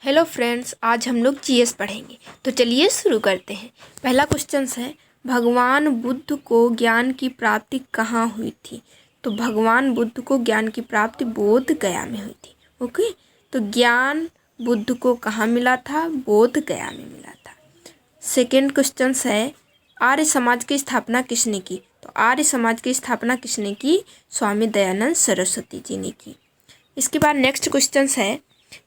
Hello friends, आज हम लोग जीएस पढ़ेंगे। तो चलिए शुरू करते हैं। पहला क्वेश्चन है, भगवान बुद्ध को ज्ञान की प्राप्ति कहाँ हुई थी? तो भगवान बुद्ध को ज्ञान की प्राप्ति बोध गया में हुई थी। ओके, तो ज्ञान बुद्ध को कहाँ मिला था? बोध गया में मिला था। सेकेंड क्वेश्चन है, आर्य समाज की स्थापना किसने की? तो आर्य समाज की स्थापना किसने की? स्वामी दयानंद सरस्वती जी ने की। इसके बाद नेक्स्ट क्वेश्चन है,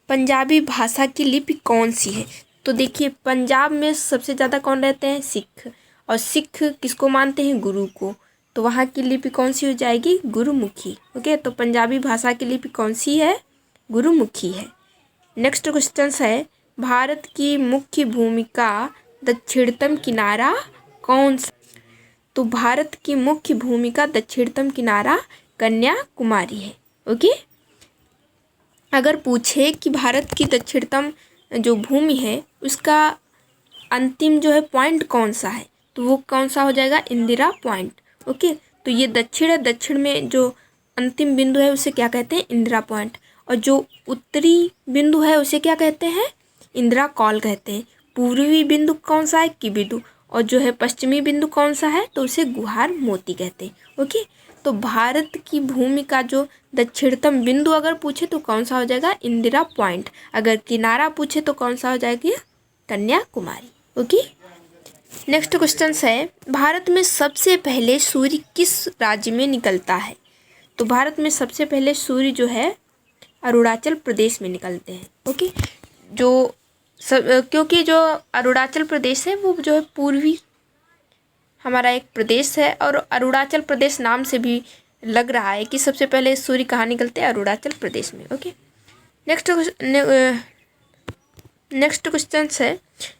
पंजाबी भाषा की लिपि कौन सी है? तो देखिए, पंजाब में सबसे ज़्यादा कौन रहते हैं? सिख। और सिख किसको मानते हैं? गुरु को। तो वहाँ की लिपि कौन सी हो जाएगी? गुरुमुखी। ओके, तो पंजाबी भाषा की लिपि कौन सी है? गुरुमुखी है। नेक्स्ट क्वेश्चन है, भारत की मुख्य भूमिका दक्षिणतम किनारा कौन सा? तो भारत की मुख्य भूमिका दक्षिणतम किनारा कन्याकुमारी है। ओके, अगर पूछे कि भारत की दक्षिणतम जो भूमि है उसका अंतिम जो है पॉइंट कौन सा है, तो वो कौन सा हो जाएगा? इंदिरा पॉइंट। ओके, तो ये दक्षिण है, दक्षिण में जो अंतिम बिंदु है उसे क्या कहते हैं? इंदिरा पॉइंट। और जो उत्तरी बिंदु है उसे क्या कहते हैं? इंदिरा कॉल कहते हैं। पूर्वी बिंदु कौन सा है? की बिंदु। और जो है पश्चिमी बिंदु कौन सा है? तो उसे गुहार मोती कहते हैं। ओके, तो भारत की भूमि का जो दक्षिणतम बिंदु अगर पूछे तो कौन सा हो जाएगा? इंदिरा पॉइंट। अगर किनारा पूछे तो कौन सा हो जाएगी? कन्याकुमारी। ओके, नेक्स्ट क्वेश्चन है, भारत में सबसे पहले सूर्य किस राज्य में निकलता है? तो भारत में सबसे पहले सूर्य जो है अरुणाचल प्रदेश में निकलते हैं। ओके, क्योंकि जो अरुणाचल प्रदेश है वो जो है पूर्वी हमारा एक प्रदेश है, और अरुणाचल प्रदेश नाम से भी लग रहा है कि सबसे पहले सूर्य कहाँ निकलते हैं? अरुणाचल प्रदेश में। ओके, नेक्स्ट क्वेश्चन है,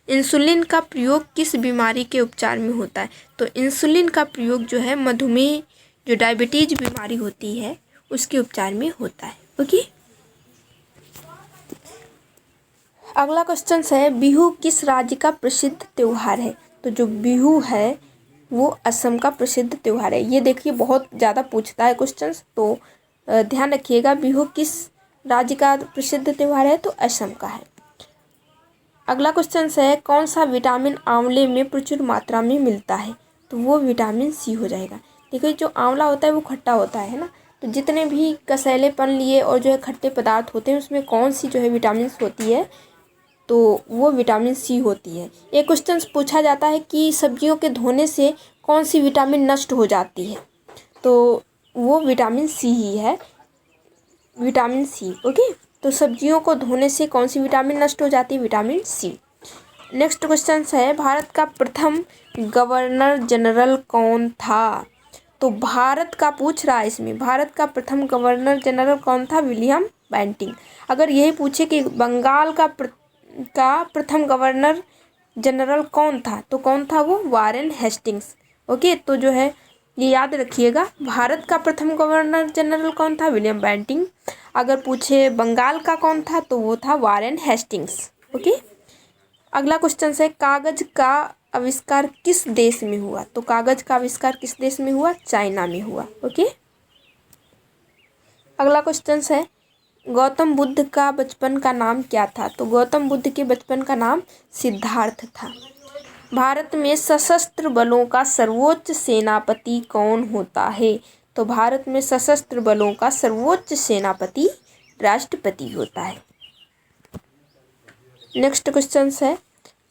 इंसुलिन का प्रयोग किस बीमारी के उपचार में होता है? तो इंसुलिन का प्रयोग जो है मधुमेह, जो डायबिटीज बीमारी होती है उसके उपचार में होता है। ओके, अगला क्वेश्चन है, बिहू किस राज्य का प्रसिद्ध त्यौहार है? तो जो बिहू है वो असम का प्रसिद्ध त्यौहार है। ये देखिए बहुत ज़्यादा पूछता है क्वेश्चन, तो ध्यान रखिएगा। बिहू किस राज्य का प्रसिद्ध त्यौहार है? तो असम का है। अगला क्वेश्चन है, कौन सा विटामिन आंवले में प्रचुर मात्रा में मिलता है? तो वो विटामिन सी हो जाएगा। देखिए, जो आंवला होता है वो खट्टा होता है ना, तो जितने भी कसैलेपन लिए और जो है खट्टे पदार्थ होते हैं उसमें कौन सी जो है विटामिन होती है? तो वो विटामिन सी होती है। एक क्वेश्चन पूछा जाता है कि सब्जियों के धोने से कौन सी विटामिन नष्ट हो जाती है? तो वो विटामिन सी ही है, विटामिन सी। ओके, तो सब्जियों को धोने से कौन सी विटामिन नष्ट हो जाती है? Vitamin C. नेक्स्ट क्वेश्चन है, भारत का प्रथम गवर्नर जनरल कौन था? तो भारत का पूछ रहा है इसमें, भारत का प्रथम गवर्नर जनरल कौन था? William Bentinck. अगर यही पूछे कि बंगाल का प्रथम गवर्नर जनरल कौन था, तो कौन था वो? Warren Hastings. ओके, तो जो है ये याद रखिएगा, भारत का प्रथम गवर्नर जनरल कौन था? William Bentinck. अगर पूछे बंगाल का कौन था, तो वो था वारेन हेस्टिंग्स। ओके, अगला क्वेश्चन है, कागज का आविष्कार किस देश में हुआ? तो कागज का आविष्कार किस देश में हुआ? चाइना में हुआ। ओके, अगला क्वेश्चन है, गौतम बुद्ध का बचपन का नाम क्या था? तो गौतम बुद्ध के बचपन का नाम सिद्धार्थ था। भारत में सशस्त्र बलों का सर्वोच्च सेनापति कौन होता है? तो भारत में सशस्त्र बलों का सर्वोच्च सेनापति राष्ट्रपति होता है। नेक्स्ट क्वेश्चन है,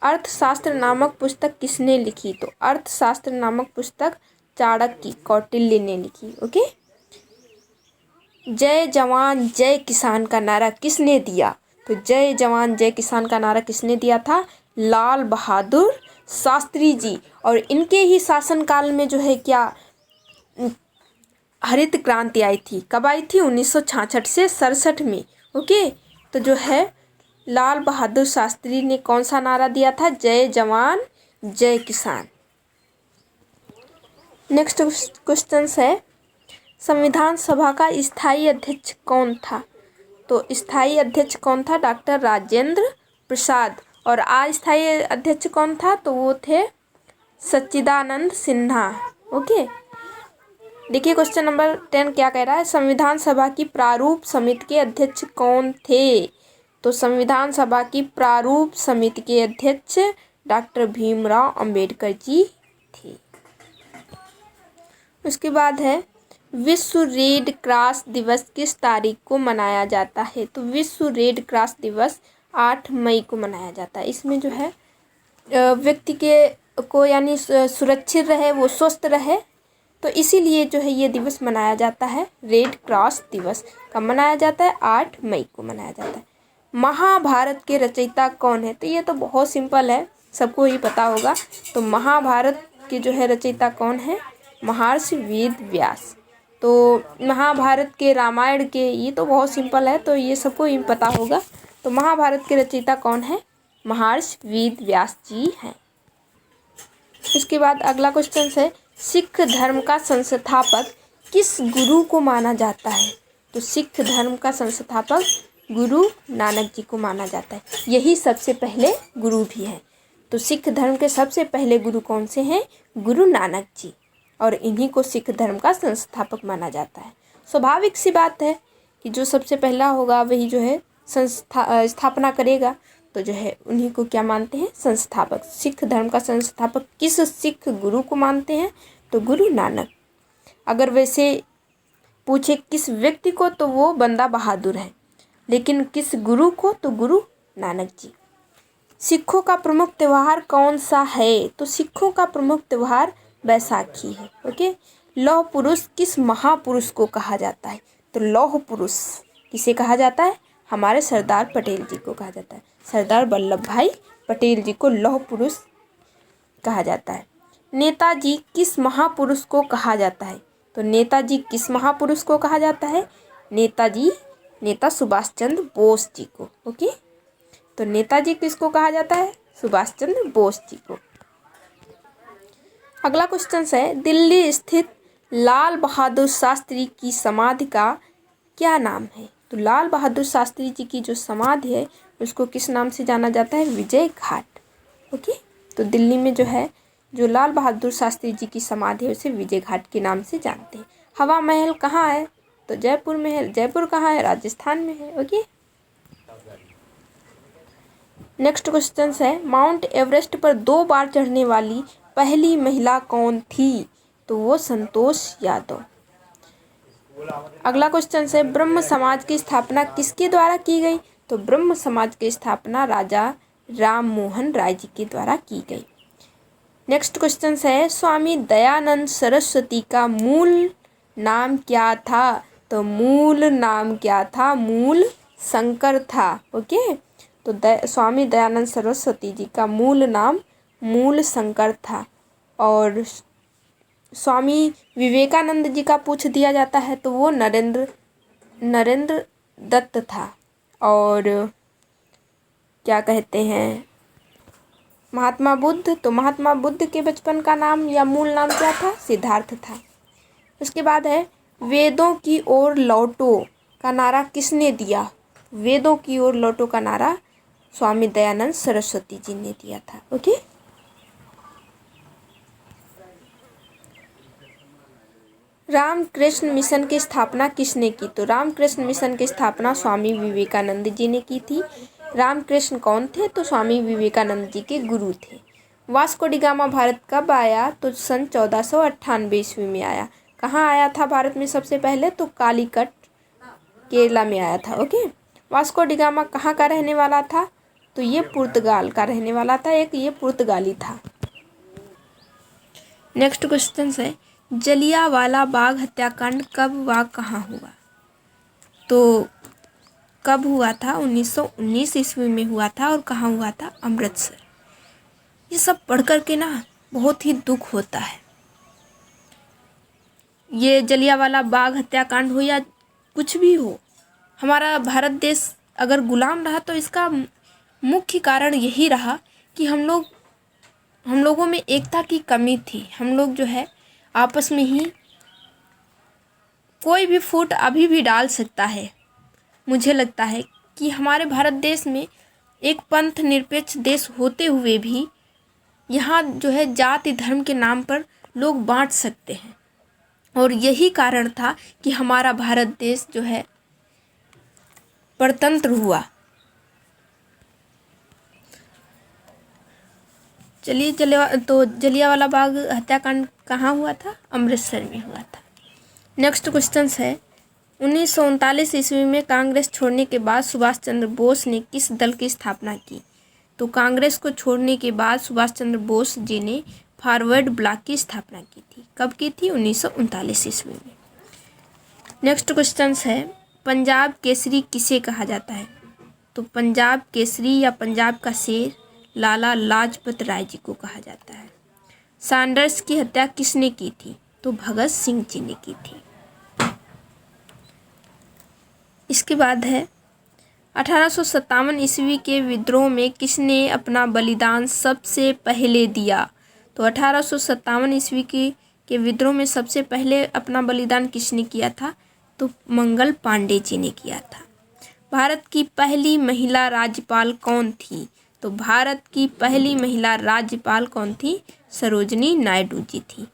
अर्थशास्त्र नामक पुस्तक किसने लिखी? तो अर्थशास्त्र नामक पुस्तक चाणक्य, कौटिल्य ने लिखी। ओके, जय जवान जय किसान का नारा किसने दिया? तो जय जवान जय किसान का नारा किसने दिया था? लाल बहादुर शास्त्री जी। और इनके ही शासनकाल में जो है क्या हरित क्रांति आई थी। कब आई थी? 1966 से 67 में। ओके, तो जो है लाल बहादुर शास्त्री ने कौन सा नारा दिया था? जय जवान जय किसान। नेक्स्ट क्वेश्चन है, संविधान सभा का स्थायी अध्यक्ष कौन था? तो स्थायी अध्यक्ष कौन था? डॉक्टर राजेंद्र प्रसाद। और अस्थायी अध्यक्ष कौन था? तो वो थे सच्चिदानंद सिन्हा। ओके, देखिए क्वेश्चन नंबर 10 क्या कह रहा है, संविधान सभा की प्रारूप समिति के अध्यक्ष कौन थे? तो संविधान सभा की प्रारूप समिति के अध्यक्ष डॉक्टर भीमराव अंबेडकर जी थे। उसके बाद है विश्व रेड क्रॉस दिवस किस तारीख को मनाया जाता है? तो विश्व रेड क्रॉस दिवस 8 मई को मनाया जाता है। इसमें जो है व्यक्ति के को यानी सुरक्षित रहे, वो स्वस्थ रहे, तो इसीलिए जो है ये दिवस मनाया जाता है। रेड क्रॉस दिवस कब मनाया जाता है? 8 मई को मनाया जाता है। महाभारत के रचयिता कौन है? तो ये तो बहुत सिंपल है, सबको ही पता होगा। तो महाभारत के जो है रचयिता कौन है? महर्षि वेद व्यास। तो महाभारत के, रामायण के, ये तो बहुत सिंपल है, तो ये सबको ही पता होगा। तो महाभारत के रचयिता कौन है? महर्षि वेद व्यास जी हैं। इसके बाद अगला क्वेश्चन है सिख धर्म का संस्थापक किस गुरु को माना जाता है? तो सिख धर्म का संस्थापक गुरु नानक जी को माना जाता है। यही सबसे पहले गुरु भी हैं। तो सिख धर्म के सबसे पहले गुरु कौन से हैं? गुरु नानक जी, और इन्हीं को सिख धर्म का संस्थापक माना जाता है। स्वाभाविक सी बात है कि जो सबसे पहला होगा वही जो है स्थापना करेगा, तो जो है उन्हीं को क्या मानते हैं? संस्थापक। सिख धर्म का संस्थापक किस सिख गुरु को मानते हैं? तो गुरु नानक। अगर वैसे पूछे किस व्यक्ति को, तो वो बंदा बहादुर है, लेकिन किस गुरु को? तो गुरु नानक जी। सिखों का प्रमुख त्यौहार कौन सा है? तो सिखों का प्रमुख त्यौहार बैसाखी है। ओके। लौह पुरुष किस महापुरुष को कहा जाता है? तो लौह पुरुष किसे कहा जाता है? हमारे सरदार पटेल जी को कहा जाता है। सरदार वल्लभ भाई पटेल जी को लौह पुरुष कहा जाता है। नेताजी किस महापुरुष को कहा जाता है? तो नेताजी किस महापुरुष को कहा जाता है? नेताजी नेता सुभाष चंद्र बोस जी को। ओके। तो नेताजी किसको कहा जाता है? सुभाष चंद्र बोस जी को। अगला क्वेश्चन है दिल्ली स्थित लाल बहादुर शास्त्री की समाधि का क्या नाम है? तो लाल बहादुर शास्त्री जी की जो समाधि है उसको किस नाम से जाना जाता है? विजय घाट। ओके। तो दिल्ली में जो है जो लाल बहादुर शास्त्री जी की समाधि है उसे विजय घाट के नाम से जानते हैं। हवा महल कहाँ है? तो जयपुर में है। जयपुर कहाँ है? राजस्थान में है। ओके। नेक्स्ट क्वेश्चन है माउंट एवरेस्ट पर 2 बार चढ़ने वाली पहली महिला कौन थी? तो वो संतोष यादव। अगला क्वेश्चन है ब्रह्म समाज की स्थापना किसके द्वारा की गई? तो ब्रह्म समाज की स्थापना राजा राम मोहन राय जी के द्वारा की गई। नेक्स्ट क्वेश्चन है स्वामी दयानंद सरस्वती का मूल नाम क्या था? तो मूल नाम क्या था? मूल शंकर था। ओके। तो स्वामी दयानंद सरस्वती जी का मूल नाम मूल शंकर था। और स्वामी विवेकानंद जी का पूछ दिया जाता है तो वो नरेंद्र दत्त था। और क्या कहते हैं महात्मा बुद्ध? तो महात्मा बुद्ध के बचपन का नाम या मूल नाम क्या था? सिद्धार्थ था। उसके बाद है वेदों की ओर लौटो का नारा किसने दिया? वेदों की ओर लौटो का नारा स्वामी दयानंद सरस्वती जी ने दिया था। ओके। रामकृष्ण मिशन की स्थापना किसने की? तो रामकृष्ण मिशन की स्थापना स्वामी विवेकानंद जी ने की थी। रामकृष्ण कौन थे? तो स्वामी विवेकानंद जी के गुरु थे। वास्को डी गामा भारत कब आया? तो सन 1498 ईस्वी में आया। कहाँ आया था भारत में सबसे पहले? तो कालीकट केरला में आया था। ओके। वास्को डी गामा कहाँ का रहने वाला था? तो ये पुर्तगाल का रहने वाला था। ये पुर्तगाली था। नेक्स्ट क्वेश्चन है जलियांवाला बाग हत्याकांड कब व कहाँ हुआ? तो कब हुआ था? 1919 ईस्वी में हुआ था। और कहाँ हुआ था? अमृतसर। ये सब पढ़ कर के ना बहुत ही दुख होता है। ये जलियांवाला बाग हत्याकांड हो या कुछ भी हो, हमारा भारत देश अगर गुलाम रहा तो इसका मुख्य कारण यही रहा कि हम लोगों में एकता की कमी थी। हम लोग जो है आपस में ही कोई भी फूट अभी भी डाल सकता है। मुझे लगता है कि हमारे भारत देश में एक पंथ निरपेक्ष देश होते हुए भी यहाँ जो है जाति धर्म के नाम पर लोग बांट सकते हैं। और यही कारण था कि हमारा भारत देश जो है परतंत्र हुआ। चलिए जलियांवाला बाग हत्याकांड कहाँ हुआ था? अमृतसर में हुआ था। नेक्स्ट क्वेश्चन है 1939 ईस्वी में कांग्रेस छोड़ने के बाद सुभाष चंद्र बोस ने किस दल की स्थापना की? तो कांग्रेस को छोड़ने के बाद सुभाष चंद्र बोस जी ने फॉरवर्ड ब्लॉक की स्थापना की थी। कब की थी? 1939 ईस्वी में। नेक्स्ट क्वेश्चन है पंजाब केसरी किसे कहा जाता है? तो पंजाब केसरी या पंजाब का शेर लाला लाजपत राय जी को कहा जाता है। सैंडर्स की हत्या किसने की थी? तो भगत सिंह जी ने की थी। इसके बाद है 1857 ईस्वी के विद्रोह में किसने अपना बलिदान सबसे पहले दिया? तो 1857 ईस्वी के विद्रोह में सबसे पहले अपना बलिदान किसने किया था? तो मंगल पांडे जी ने किया था। भारत की पहली महिला राज्यपाल कौन थी? तो भारत की पहली महिला राज्यपाल कौन थी? सरोजिनी नायडू जी थी।